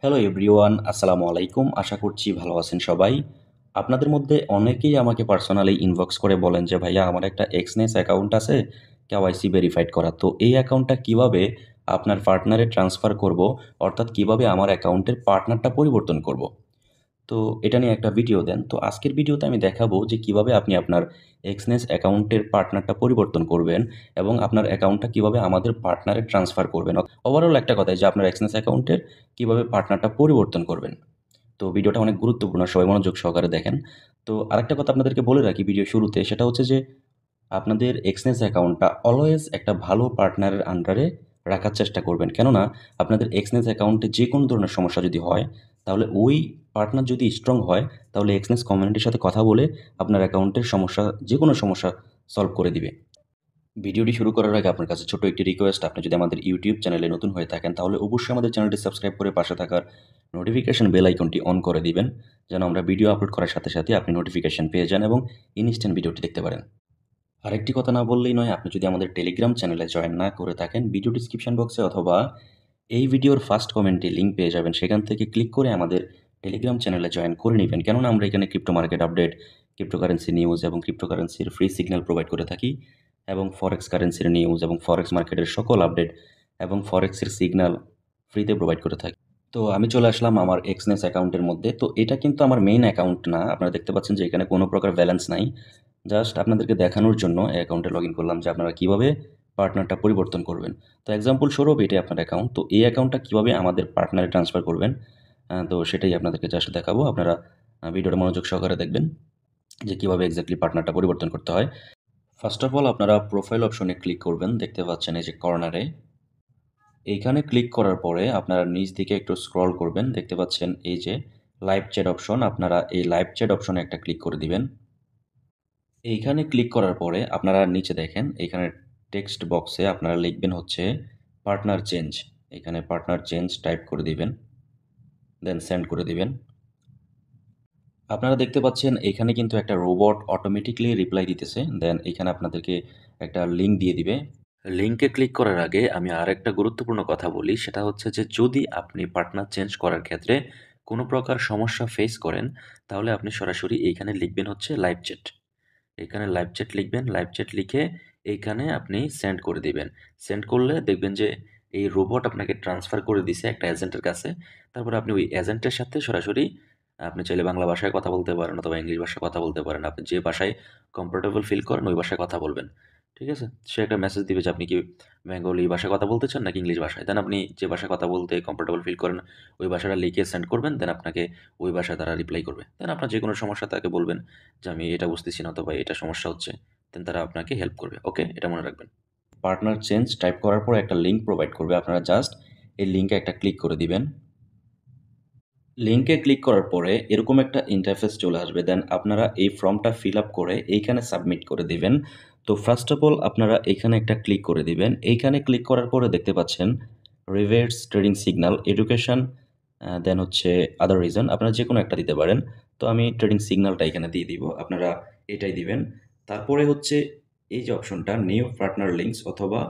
Hello everyone, আসসালামু আলাইকুম। আশা করছি ভালো আছেন সবাই। আপনাদের মধ্যে অনেকেই আমাকে পার্সোনালি ইনবক্স করে বলেন যে ভাইয়া আমার একটা এক্সনেস অ্যাকাউন্ট আছে কেওয়াইসি ভেরিফাইড করা। তো এই অ্যাকাউন্টটা কিভাবে আপনার পার্টনারে ট্রান্সফার করব, অর্থাৎ কিভাবে আমার অ্যাকাউন্টের পার্টনারটা পরিবর্তন করব। তো এটা নিয়ে একটা ভিডিও দেন। তো আজকের ভিডিওতে আমি দেখাবো যে কিভাবে আপনি আপনার এক্সনেস অ্যাকাউন্টের পার্টনারটা পরিবর্তন করবেন এবং আপনার অ্যাকাউন্টটা কিভাবে আমাদের পার্টনারে ট্রান্সফার করবেন। ওভারঅল একটা কথাই যে আপনার এক্সনেস অ্যাকাউন্টের কিভাবে পার্টনারটা পরিবর্তন করবেন। তো ভিডিওটা অনেক গুরুত্বপূর্ণ, সবাই মনোযোগ সহকারে দেখেন। তো আরেকটা কথা আপনাদেরকে বলে রাখি ভিডিও শুরুতে, সেটা হচ্ছে যে আপনাদের এক্সনেস অ্যাকাউন্টটা অলওয়েজ একটা ভালো পার্টনারের আন্ডারে রাখার চেষ্টা করবেন। কেননা আপনাদের এক্সনেস অ্যাকাউন্টে যে কোনো ধরনের সমস্যা যদি হয়, তাহলে ওই পার্টনার যদি স্ট্রং হয়, তাহলে এক্সনেস কমিউনিটির সাথে কথা বলে আপনার অ্যাকাউন্টের সমস্যা, যে কোনো সমস্যা সলভ করে দিবে। ভিডিওটি শুরু করার আগে আপনার কাছে ছোট একটি রিকোয়েস্ট, আপনি যদি আমাদের ইউটিউব চ্যানেলে নতুন হয়ে থাকেন তাহলে অবশ্যই আমাদের চ্যানেলটি সাবস্ক্রাইব করে পাশে থাকার নোটিফিকেশন বেল আইকনটি অন করে দিবেন, যেন আমরা ভিডিও আপলোড করার সাথে সাথে আপনি নোটিফিকেশন পেয়ে যান এবং ইনস্ট্যান্ট ভিডিওটি দেখতে পারেন। আরেকটি কথা না বললেই নয়, আপনি যদি আমাদের টেলিগ্রাম চ্যানেলে জয়েন না করে থাকেন, ভিডিও ডিসক্রিপশন বক্সে অথবা এই ভিডিওর ফার্স্ট কমেন্টে লিঙ্ক পেয়ে যাবেন, সেখান থেকে ক্লিক করে আমাদের টেলিগ্রাম চ্যানেলে জয়েন করে নেবেন। কেননা আমরা এখানে crypto market update, cryptocurrency news এবং ক্রিপ্টোকারেন্সির ফ্রি সিগন্যাল প্রোভাইড করে থাকি, এবং ফরেক্স কারেন্সির নিউজ এবং ফরেক্স মার্কেটের সকল আপডেট এবং ফরেক্সের সিগন্যাল ফ্রিতে প্রোভাইড করে থাকি। তো আমি চলে আসলাম আমার এক্সনেস অ্যাকাউন্টের মধ্যে। তো এটা কিন্তু আমার মেইন অ্যাকাউন্ট না, আপনারা দেখতে পাচ্ছেন যে এখানে কোনো প্রকার ব্যালেন্স নাই। জাস্ট আপনাদেরকে দেখানোর জন্য এই অ্যাকাউন্টে লগ ইন করলাম যে আপনারা কীভাবে পার্টনারটা পরিবর্তন করবেন। তো এক্সাম্পল স্বরূপ এটাই আপনার অ্যাকাউন্ট। তো এই অ্যাকাউন্টটা কীভাবে আমাদের পার্টনারে ট্রান্সফার করবেন, তো সেটাই আপনাদেরকে জাস্ট দেখাবো। আপনারা ভিডিওটা মনোযোগ সহকারে দেখবেন যে কীভাবে এক্স্যাক্টলি পার্টনারটা পরিবর্তন করতে হয়। ফার্স্ট অফ অল আপনারা প্রোফাইল অপশনে ক্লিক করবেন, দেখতে পাচ্ছেন এই যে কর্নারে। এইখানে ক্লিক করার পরে আপনারা নিচ দিকে একটু স্ক্রল করবেন, দেখতে পাচ্ছেন এই যে লাইভ চ্যাট অপশন। আপনারা এই লাইভ চ্যাট অপশনে একটা ক্লিক করে দিবেন। এইখানে ক্লিক করার পরে আপনারা নিচে দেখেন, এইখানে টেক্সট বক্সে আপনারা লিখবেন হচ্ছে পার্টনার চেঞ্জ। এখানে পার্টনার চেঞ্জ টাইপ করে দিবেন, দেন সেন্ড করে দিবেন। আপনারা দেখতে পাচ্ছেন এখানে কিন্তু একটা রোবট অটোমেটিকলি রিপ্লাই দিতেছে। দেন এখানে আপনাদেরকে একটা লিঙ্ক দিয়ে দিবে। লিঙ্কে ক্লিক করার আগে আমি আরেকটা গুরুত্বপূর্ণ কথা বলি, সেটা হচ্ছে যে যদি আপনি পার্টনার চেঞ্জ করার ক্ষেত্রে কোনো প্রকার সমস্যা ফেস করেন, তাহলে আপনি সরাসরি এইখানে লিখবেন হচ্ছে লাইভ চ্যাট। এখানে লাইভ চ্যাট লিখবেন, লাইভ চ্যাট লিখে এইখানে আপনি সেন্ড করে দিবেন। সেন্ড করলে দেখবেন যে এই রোবট আপনাকে ট্রান্সফার করে দিছে একটা এজেন্টের কাছে। তারপরে আপনি ওই এজেন্টের সাথে সরাসরি, আপনি চাইলে বাংলা ভাষায় কথা বলতে পারেন অথবা ইংলিশ ভাষায় কথা বলতে পারেন। আপনি যে ভাষায় কমফোর্টেবল ফিল করেন ওই ভাষায় কথা বলবেন। ঠিক আছে? সে একটা মেসেজ দিবে যে আপনি কি বেঙ্গলি ভাষায় কথা বলতে চান নাকি ইংলিশ ভাষায়। দেন আপনি যে ভাষায় কথা বলতে কমফোর্টেবল ফিল করেন ওই ভাষাটা লিখে সেন্ড করবেন। দেন আপনাকে ওই ভাষায় তারা রিপ্লাই করবে। দেন আপনার যে কোনো সমস্যা তাকে বলবেন যে আমি এটা বুঝতেছি না অথবা এটা সমস্যা হচ্ছে। দেন তারা আপনাকে হেল্প করবে। ওকে? এটা মনে রাখবেন। পার্টনার চেঞ্জ টাইপ করার পর একটা লিঙ্ক প্রোভাইড করবে। আপনারা জাস্ট এই লিঙ্কে একটা ক্লিক করে দিবেন। লিঙ্কে ক্লিক করার পরে এরকম একটা ইন্টারফেস চলে আসবে। দেন আপনারা এই ফর্মটা ফিল আপ করে এইখানে সাবমিট করে দিবেন। তো ফার্স্ট অফ অল আপনারা এইখানে একটা ক্লিক করে দিবেন। এইখানে ক্লিক করার পরে দেখতে পাচ্ছেন রিভার্স ট্রেডিং সিগন্যাল, এডুকেশন, দেন হচ্ছে আদার রিজন। আপনারা যে কোনো একটা দিতে পারেন। তো আমি ট্রেডিং সিগন্যালটা এখানে দিয়ে দিব। আপনারা এটাই দিবেন। তারপরে হচ্ছে এই যে অপশনটা নিউ পার্টনার লিঙ্কস অথবা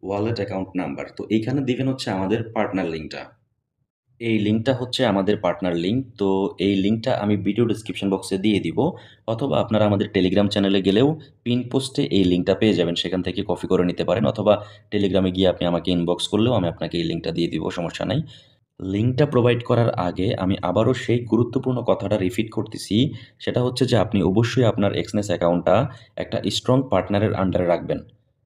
ওয়ালেট অ্যাকাউন্ট নাম্বার। তো এইখানে দিবেন হচ্ছে আমাদের পার্টনার লিঙ্কটা। এই লিঙ্কটা হচ্ছে আমাদের পার্টনার লিঙ্ক। তো এই লিঙ্কটা আমি ভিডিও ডেসক্রিপশন বক্সে দিয়ে দিব, অথবা আপনারা আমাদের টেলিগ্রাম চ্যানেলে গেলেও পিন পোস্টে এই লিঙ্কটা পেয়ে যাবেন, সেখান থেকে কপি করে নিতে পারেন, অথবা টেলিগ্রামে গিয়ে আপনি আমাকে ইনবক্স করলেও আমি আপনাকে এই লিঙ্কটা দিয়ে দিব, সমস্যা নাই। লিঙ্কটা প্রোভাইড করার আগে আমি আবারও সেই গুরুত্বপূর্ণ কথাটা রিপিট করতেছি, সেটা হচ্ছে যে আপনি অবশ্যই আপনার এক্সনেস অ্যাকাউন্টটা একটা স্ট্রং পার্টনারের আন্ডারে রাখবেন।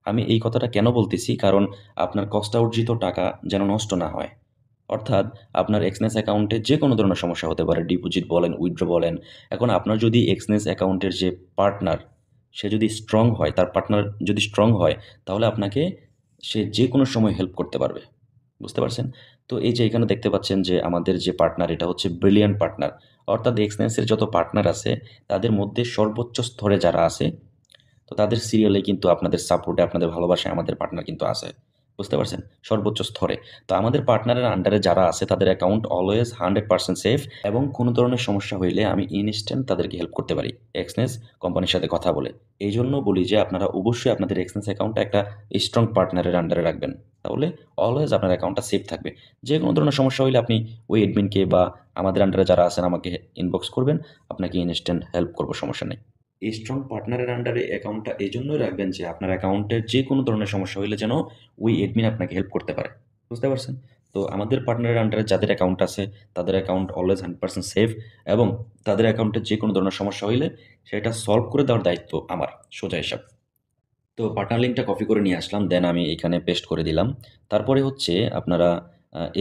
আমি এই কথাটা কেন বলতেছি, কারণ আপনার কষ্টার্জিত টাকা যেন নষ্ট না হয়। অর্থাৎ আপনার এক্সনেস অ্যাকাউন্টে যে কোনো ধরনের সমস্যা হতে পারে, ডিপোজিট বলেন, উইথড্র বলেন। এখন আপনার যদি এক্সনেস অ্যাকাউন্টের যে পার্টনার, সে যদি স্ট্রং হয়, তার পার্টনার যদি স্ট্রং হয়, তাহলে আপনাকে সে যে কোনো সময় হেল্প করতে পারবে। বুঝতে পারছেন? তো এই যে এখানে দেখতে পাচ্ছেন যে আমাদের যে পার্টনার, এটা হচ্ছে ব্রিলিয়ান্ট পার্টনার। অর্থাৎ এক্সনেসের যত পার্টনার আছে তাদের মধ্যে সর্বোচ্চ স্তরে যারা আছে, তো তাদের সিরিয়ালে কিন্তু আপনাদের সাপোর্টে, আপনাদের ভালোবাসায় আমাদের পার্টনার কিন্তু আছে। বুঝতে পারছেন? সর্বোচ্চ স্তরে। তো আমাদের পার্টনারের আন্ডারে যারা আছে তাদের অ্যাকাউন্ট অলওয়েজ 100% সেফ এবং কোনো ধরনের সমস্যা হইলে আমি ইনস্ট্যান্ট তাদেরকে হেল্প করতে পারি এক্সনেস কোম্পানির সাথে কথা বলে। এইজন্য বলি যে আপনারা অবশ্যই আপনাদের এক্সনেস অ্যাকাউন্টটা একটা স্ট্রং পার্টনারের আন্ডারে রাখবেন। তাহলে অলওয়েজ আপনার অ্যাকাউন্টটা সেফ থাকবে। যেকোনো ধরনের সমস্যা হইলে আপনি ওই অ্যাডমিনকে বা আমাদের আন্ডারে যারা আছেন আমাকে ইনবক্স করবেন। আপনাকে ইনস্ট্যান্ট হেল্প করব, সমস্যা নেই। স্ট্রং পার্টনারের আন্ডারে অ্যাকাউন্টটা এজন্যই রাখবেন যে আপনার অ্যাকাউন্টের যেকোনো ধরনের সমস্যা হইলে যেন ওই অ্যাডমিন আপনাকে হেল্প করতে পারে। বুঝতে পারছেন? তো আমাদের পার্টনারের আন্ডারে যাদের অ্যাকাউন্ট আছে তাদের অ্যাকাউন্ট অলওয়েজ 100% সেফ এবং তাদের অ্যাকাউন্টে যেকোনো ধরনের সমস্যা হইলে সেটা সলভ করে দেওয়ার দায়িত্ব আমার, সোজা হিসাব। তো পার্টনার লিঙ্কটা কপি করে নিয়ে আসলাম। দেন আমি এখানে পেস্ট করে দিলাম। তারপরে হচ্ছে আপনারা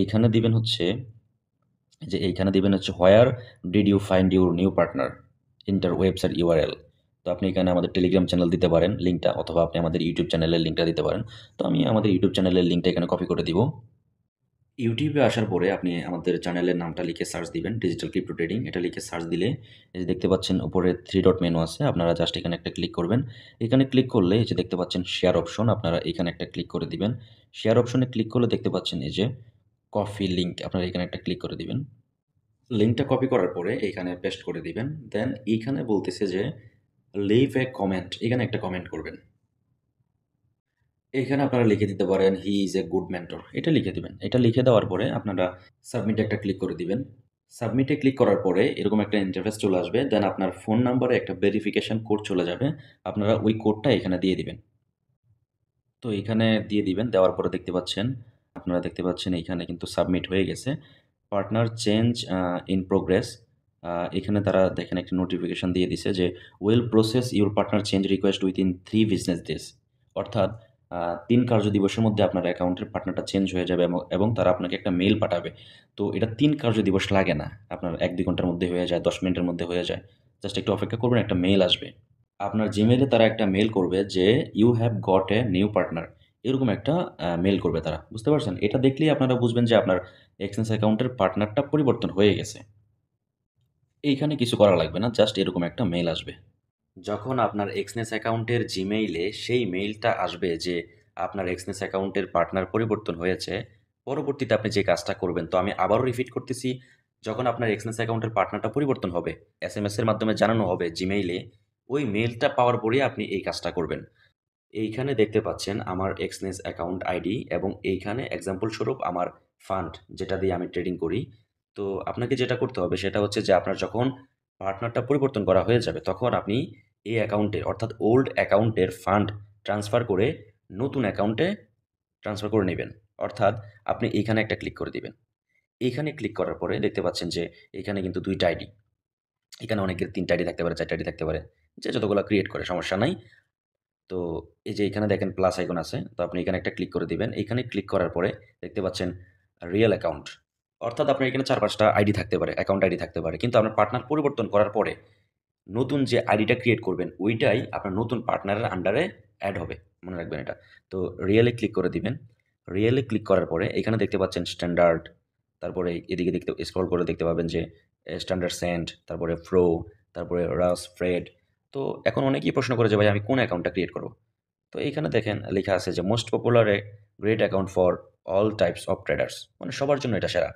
এইখানে দিবেন হচ্ছে যে এইখানে দিবেন হচ্ছে where did you find your new partner enter website URL. তো আপনি এখানে আমাদের টেলিগ্রাম চ্যানেল দিতে পারেন লিঙ্কটা, অথবা আপনি আমাদের ইউটিউব চ্যানেলের লিঙ্কটা দিতে পারেন। তো আমি আমাদের ইউটিউব চ্যানেলের লিঙ্কটা এখানে কপি করে দিব। ইউটিউবে আসার পরে আপনি আমাদের চ্যানেলের নামটা লিখে সার্চ দিবেন, ডিজিটাল ক্রিপ্টো ট্রেডিং। এটা লিখে সার্চ দিলে এই যে দেখতে পাচ্ছেন উপরে 3 ডট মেনু আছে, আপনারা জাস্ট এখানে একটা ক্লিক করবেন। এখানে ক্লিক করলে এই যে দেখতে পাচ্ছেন শেয়ার অপশন, আপনারা এখানে একটা ক্লিক করে দিবেন। শেয়ার অপশনে ক্লিক করলে দেখতে পাচ্ছেন এই যে কপি লিঙ্ক, আপনারা এখানে একটা ক্লিক করে দিবেন। লিঙ্কটা কপি করার পরে এইখানে পেস্ট করে দিবেন। দেন এইখানে বলতেছে যে লিভ এ কমেন্ট, এখানে একটা কমেন্ট করবেন। এখানে আপনারা লিখে দিতে পারেন he is a good mentor, এটা লিখে দিবেন। এটা লিখে দেওয়ার পরে আপনারা সাবমিটে একটা ক্লিক করে দিবেন। সাবমিটে ক্লিক করার পরে এরকম একটা ইন্টারফেস চলে আসবে। দেন আপনার ফোন নাম্বারে একটা ভেরিফিকেশন কোড চলে যাবে, আপনারা ওই কোডটা এখানে দিয়ে দিবেন। তো এখানে দিয়ে দিবেন, দেওয়ার পরে দেখতে পাচ্ছেন, আপনারা দেখতে পাচ্ছেন এইখানে কিন্তু সাবমিট হয়ে গেছে। Partner change in progress. এখানে তারা দেখেন একটা নোটিফিকেশন দিয়ে দিছে যে will process your partner change request within 3 business days. অর্থাৎ 3 কার্য দিবসের মধ্যে আপনার অ্যাকাউন্টের পার্টনারটা চেঞ্জ হয়ে যাবে এবং তারা আপনাকে একটা মেইল পাঠাবে। তো এটা 3 কার্য দিবস লাগে না। আপনার 1-2 ঘন্টার মধ্যে হয়ে যায়, 10 মিনিটের মধ্যে হয়ে যায়। জাস্ট একটু অপেক্ষা করবেন, একটা মেইল আসবে। আপনার জিমেইলে তারা একটা মেইল করবে যে you have got a new partner, এরকম একটা মেইল করবে তারা। বুঝতে পারছেন? এটা দেখলেই আপনারা বুঝবেন যে আপনার এক্সচেঞ্জ অ্যাকাউন্টের পার্টনারটা পরিবর্তন হয়ে গেছে। এইখানে কিছু করা লাগবে না, জাস্ট এরকম একটা মেইল আসবে। যখন আপনার এক্সনেস অ্যাকাউন্টের জিমেইলে সেই মেইলটা আসবে যে আপনার এক্সনেস অ্যাকাউন্টের পার্টনার পরিবর্তন হয়েছে, পরবর্তীতে আপনি যে কাজটা করবেন, তো আমি আবারও রিপিট করতেছি, যখন আপনার এক্সনেস অ্যাকাউন্টের পার্টনারটা পরিবর্তন হবে, এসএমএস এর মাধ্যমে জানানো হবে জিমেইলে, ওই মেইলটা পাওয়ার পরেই আপনি এই কাজটা করবেন। এইখানে দেখতে পাচ্ছেন আমার এক্সনেস অ্যাকাউন্ট আইডি এবং এইখানে এক্সাম্পল স্বরূপ আমার ফান্ড যেটা দিয়ে আমি ট্রেডিং করি। তো আপনাকে যেটা করতে হবে সেটা হচ্ছে যে আপনার যখন পার্টনারটা পরিবর্তন করা হয়ে যাবে তখন আপনি এই অ্যাকাউন্টে অর্থাৎ ওল্ড অ্যাকাউন্টের ফান্ড ট্রান্সফার করে নতুন অ্যাকাউন্টে ট্রান্সফার করে নেবেন। অর্থাৎ আপনি এইখানে একটা ক্লিক করে দিবেন। এইখানে ক্লিক করার পরে দেখতে পাচ্ছেন যে এখানে কিন্তু ২ টা আইডি। এখানে অনেকের ৩ টা আইডি থাকতে পারে, ৪ টা আইডি থাকতে পারে। যে যতগুলা ক্রিয়েট করে সমস্যা নাই। তো এই যে এখানে দেখেন প্লাস আইকন আছে। তো আপনি এখানে একটা ক্লিক করে দিবেন। এখানে ক্লিক করার পরে দেখতে পাচ্ছেন রিয়েল অ্যাকাউন্ট। অর্থাৎ আপনার এখানে ৪-৫ টা আইডি থাকতে পারে, অ্যাকাউন্ট আইডি থাকতে পারে। কিন্তু আপনার পার্টনার পরিবর্তন করার পরে নতুন যে আইডিটা ক্রিয়েট করবেন ওইটাই আপনার নতুন পার্টনারের আন্ডারে এড হবে। মনে রাখবেন এটা। তো রিয়েল এ ক্লিক করে দিবেন। রিয়েল এ ক্লিক করার পরে এখানে দেখতে পাচ্ছেন স্ট্যান্ডার্ড, তারপরে এদিকে দেখতে স্ক্রল করে দেখতে পাবেন যে স্ট্যান্ডার্ড সেন্ট, তারপরে ফ্রো, তারপরে রাস, ফ্রেড। তো এখন অনেকেই প্রশ্ন করে যে ভাই আমি কোন অ্যাকাউন্টটা ক্রিয়েট করব? তো এইখানে দেখেন লেখা আছে যে most popular a great account for all types of traders, মানে সবার জন্য এটা সেরা।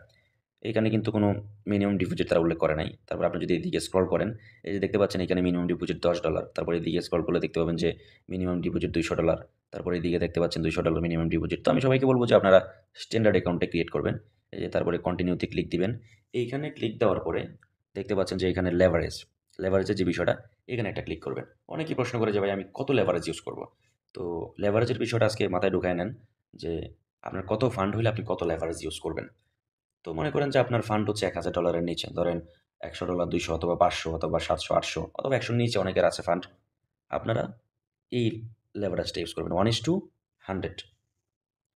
এখানে কিন্তু কোনো মিনিমাম ডিপোজিট তারা উল্লেখ করে নাই। তারপর আপনি যদি এদিকে স্ক্রল করেন, এই যে দেখতে পাচ্ছেন এখানে মিনিমাম ডিপোজিট $10। তারপরে এদিকে স্ক্রল করলে দেখতে পাবেন যে মিনিমাম ডিপোজিট $200। তারপরে এদিকে দেখতে পাচ্ছেন $200 মিনিমাম ডিপোজিট। তো আমি সবাইকে বলব যে আপনারা স্ট্যান্ডার্ড অ্যাকাউন্টে ক্রিয়েট করবেন। এই যে তারপরে কন্টিনিউতে ক্লিক দিবেন। এইখানে ক্লিক দেওয়ার পরে দেখতে পাচ্ছেন যে এখানে লেভারেজ, লেভারেজের যে বিষয়টা এখানে একটা ক্লিক করবেন। অনেকেই প্রশ্ন করে যে ভাই আমি কত লেভারেজ ইউজ করব? তো লেভারেজের বিষয়টা আজকে মাথায় ঢুকায় নেন যে আপনার কত ফান্ড হইলে আপনি কত লেভারেজ ইউজ করবেন। তো মনে করেন যে আপনার ফান্ড হচ্ছে $১,০০০ নিচে। ধরেন $১০০, ২০০ অথবা ৫০০ অথবা ৭০০, ৮০০ অথবা ১০০ এর নিচে অনেকের আছে ফান্ড। আপনারা এই লেভারেজটা ইউজ করবেন। 1:100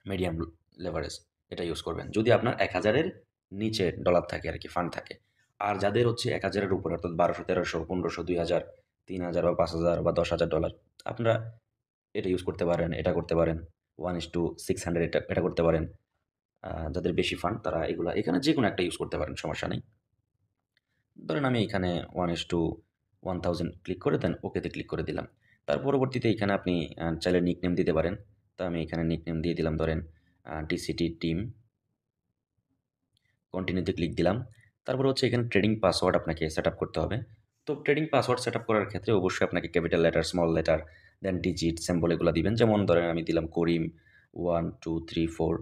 মিডিয়াম লেভারেজ এটা ইউজ করবেন। যদি আপনার ১,০০০ এর নিচে ডলার থাকে আরকি, ফান্ড থাকে। আর যাদের হচ্ছে ১,০০০ এর উপরে অর্থাৎ ১২০০, ১৩০০, ১৫০০, ২,০০০, ৩,০০০ বা ৫,০০০ বা $১০,০০০ আপনারা এটা ইউজ করতে পারেন, এটা করতে পারেন। 1:600 এটা করতে পারেন। যাদের বেশি ফান্ড তারা এগুলা এখানে যেকোনো একটা ইউজ করতে পারেন, সমস্যা নেই। ধরেন আমি এখানে 1:1000 ক্লিক করে দেন ওকেতে ক্লিক করে দিলাম। তার পরবর্তীতে এখানে আপনি চাইলে নিকনেম দিতে পারেন। তো আমি এখানে নিকনেম দিয়ে দিলাম ধরেন ডিসিটি টিম, কন্টিনিউতে ক্লিক দিলাম। তারপর হচ্ছে এখানে ট্রেডিং পাসওয়ার্ড আপনাকে সেট আপ করতে হবে। তো ট্রেডিং পাসওয়ার্ড সেট আপ করার ক্ষেত্রে অবশ্যই আপনাকে ক্যাপিটাল লেটার, স্মল লেটার, দেন ডিজিট, সিম্বল এগুলো দিবেন। যেমন ধরেন আমি দিলাম করিম 1 2 3 4,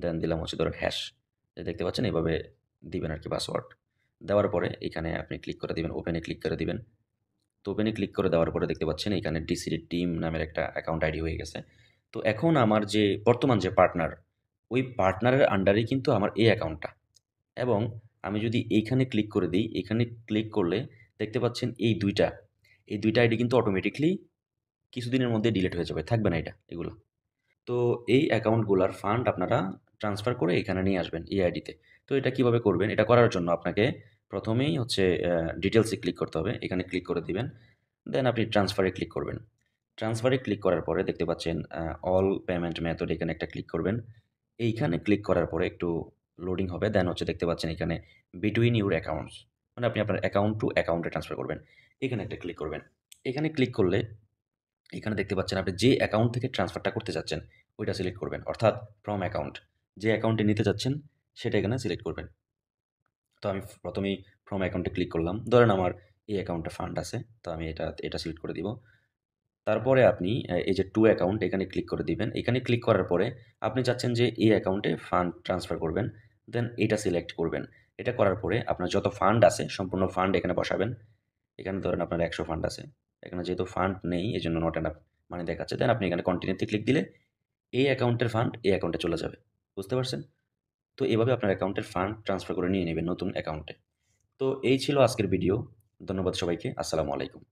দেন দিলাম হচ্ছে ধরেন হ্যাশ। দেখতে পাচ্ছেন এভাবে দিবেন আর কি পাসওয়ার্ড। দেওয়ার পরে এখানে আপনি ক্লিক করে দিবেন, ওপেনে ক্লিক করে দিবেন। তো ওপেনে ক্লিক করে দেওয়ার পরে দেখতে পাচ্ছেন এখানে ডিসিডি টিম নামের একটা অ্যাকাউন্ট আইডি হয়ে গেছে। তো এখন আমার যে বর্তমান যে পার্টনার, ওই পার্টনারের আন্ডারেই কিন্তু আমার এই অ্যাকাউন্টটা। এবং আমি যদি এইখানে ক্লিক করে দিই, এখানে ক্লিক করলে দেখতে পাচ্ছেন এই দুইটা আইডি কিন্তু অটোমেটিকলি কিছুদিনের মধ্যে ডিলিট হয়ে যাবে, থাকবে না এগুলো। তো এই অ্যাকাউন্টগুলার ফান্ড আপনারা ট্রান্সফার করে এখানে নিয়ে আসবেন এই আইডিতে। তো এটা কিভাবে করবেন? এটা করার জন্য আপনাকে প্রথমেই হচ্ছে ডিটেলসে ক্লিক করতে হবে। এখানে ক্লিক করে দিবেন। দেন আপনি ট্রান্সফারে ক্লিক করবেন। ট্রান্সফারে ক্লিক করার পরে দেখতে পাচ্ছেন অল পেমেন্ট মেথড, এখানে একটা ক্লিক করবেন। এইখানে ক্লিক করার পরে একটু লোডিং হবে। দেন হচ্ছে দেখতে পাচ্ছেন এখানে বিটুইন ইউর অ্যাকাউন্টস, মানে আপনি আপনার অ্যাকাউন্ট টু অ্যাকাউন্টে ট্রান্সফার করবেন। এখানে একটা ক্লিক করবেন। এখানে ক্লিক করলে এখানে দেখতে পাচ্ছেন আপনি যে অ্যাকাউন্ট থেকে ট্রান্সফারটা করতে চাচ্ছেন ওইটা সিলেক্ট করবেন, অর্থাৎ ফ্রম অ্যাকাউন্ট। যে অ্যাকাউন্টে নিতে চাচ্ছেন সেটা এখানে সিলেক্ট করবেন। তো আমি প্রথমেই ফ্রম অ্যাকাউন্টে ক্লিক করলাম। ধরেন আমার এই অ্যাকাউন্টে ফান্ড আছে, তো আমি এটা সিলেক্ট করে দিব। তারপরে আপনি এই যে টু অ্যাকাউন্ট এখানে ক্লিক করে দিবেন। এখানে ক্লিক করার পরে আপনি চাচ্ছেন যে এই অ্যাকাউন্টে ফান্ড ট্রান্সফার করবেন। দেন এটা সিলেক্ট করবেন। এটা করার পরে আপনার যত ফান্ড আছে সম্পূর্ণ ফান্ড এখানে বসাবেন। এখানে ধরেন আপনার ১০০ ফান্ড আছে। এখানে যেহেতু ফান্ড নেই এজন্য নট এনাফ মানি দেখাচ্ছে। দেন আপনি এখানে কন্টিনিউতে ক্লিক দিলে এই অ্যাকাউন্টের ফান্ড এই অ্যাকাউন্টে চলে যাবে। বুঝতে পারছেন? তো এভাবে আপনার অ্যাকাউন্টের ফান্ড ট্রান্সফার করে নিয়ে নেবেন নতুন অ্যাকাউন্টে। তো এই ছিল আজকের ভিডিও। ধন্যবাদ সবাইকে। আসসালামু আলাইকুম।